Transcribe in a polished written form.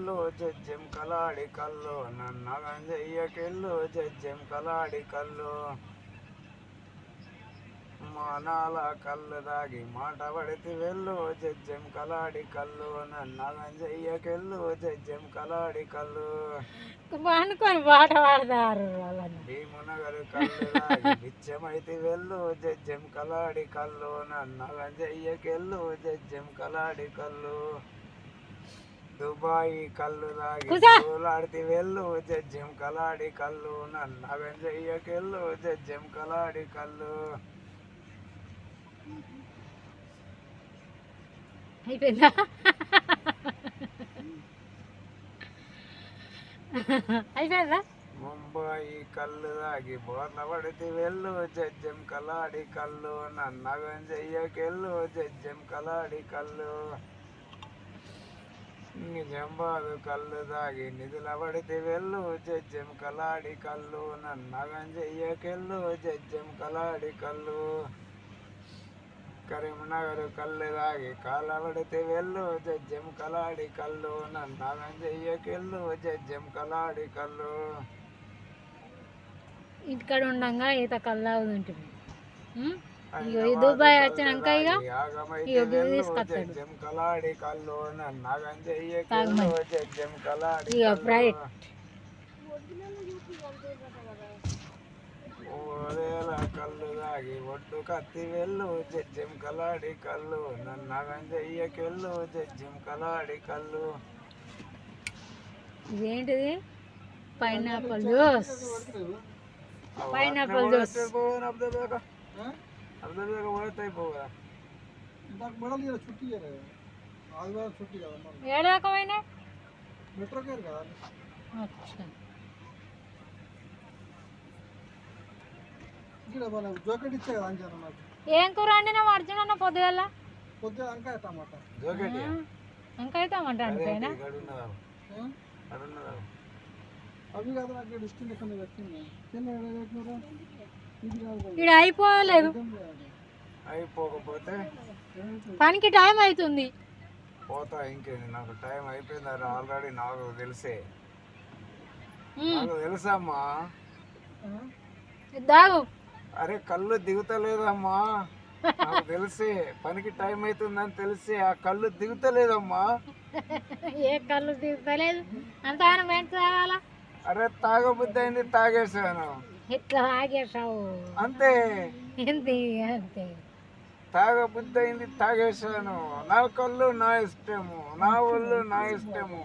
వెళ్ళు జజ్జెం కలాడి కళ్ళు నన్నగం చెయ్యకెళ్ళు జజ్జెం కలాడి కళ్ళు మానాల కళ్ళు దాగి మాట పడితే వెళ్ళు జజ్జెం కలాడి కళ్ళు నన్నగం చెయ్యకెళ్ళు జజ్జెం కలాడి కళ్ళు అనుకొని పాట పాడతారు భీమునగరు కళ్ళు దాగి బిచ్చమైతే వెళ్ళు జజ్జెం కలాడి కళ్ళు నన్నగం చెయ్యకెళ్ళు జజ్జెం కలాడి కళ్ళు దుబాయి కళ్ళు దాగి పూలాడితే వెళ్ళు జజ్జెం కలాడి కళ్ళు నన్నగం చెయ్యకెళ్ళు జజ్జెం కలాడి కళ్ళు అయిపోయిందా అయిపోయిందా ముంబాయి కళ్ళు దాగి బోర్ల పడితే వెళ్ళు జజ్జెం కలాడి కళ్ళు నన్నగం చెయ్యకెళ్ళు జజ్జెం కలాడి కళ్ళు నిజామాబాదు కళ్ళు దాగి నిధుల పడితే వెళ్ళు జజ్జెం కలాడి కళ్ళు నన్నగం చెయ్యకెళ్ళు జజ్జెం కలాడి కళ్ళు కరీంనగర్ కళ్ళు దాగి కాళ్ళ పడితే వెళ్ళు జజ్జెం కలాడి కళ్ళు నన్నగం చెయ్యకెళ్ళు జజ్జెం కలాడి కళ్ళు ఇంటికాడ ఉండగా ఈత కళ్ళు ఉంటుంది దుబాయ్ వచ్చినాక ఇక తీసుకొస్తాడు ఇక ఫ్రైట్ కళ్ళు దాగి ఒడ్డు కత్తి వెళ్ళు జజ్జెం కలాడి కళ్ళు నన్నగం చెయ్యకెళ్ళు జజ్జెం కలాడి కళ్ళు ఇదేంటిది పైనాపిల్ జ్యూస్ పైనాపిల్ జ్యూస్ ఏ రకమైన ఏం కూర అండినా అర్జున్ అన్న పొద్దుగల వంకాయ టమాటా అండిపోయినా ఇక్కడ అయిపోలేదు అయిపోకపోతే పనికి టైం అవుతుంది పోతా ఇంకేంది నాకు టైం అయిపోయింది ఆల్రెడీ నాకు తెలిసే నాకు తెలుసమ్మా దాగు అరే కళ్ళు దిగుతలేదమ్మా నాకు తెలిసే పనికి టైం అవుతుందని తెలిసి ఆ కళ్ళు దిగుతలేదమ్మా ఏ కళ్ళు దిగుతలేదు అంత ఎంత తాగాల అరే తాగబుద్ధి అయింది తాగేసాను ఇట్లా తాగేసావు అంతే అంతే తాగబుద్ధి అయింది తాగేసాను నా కళ్ళు నా ఇష్టము నా ఒళ్ళు నా ఇష్టము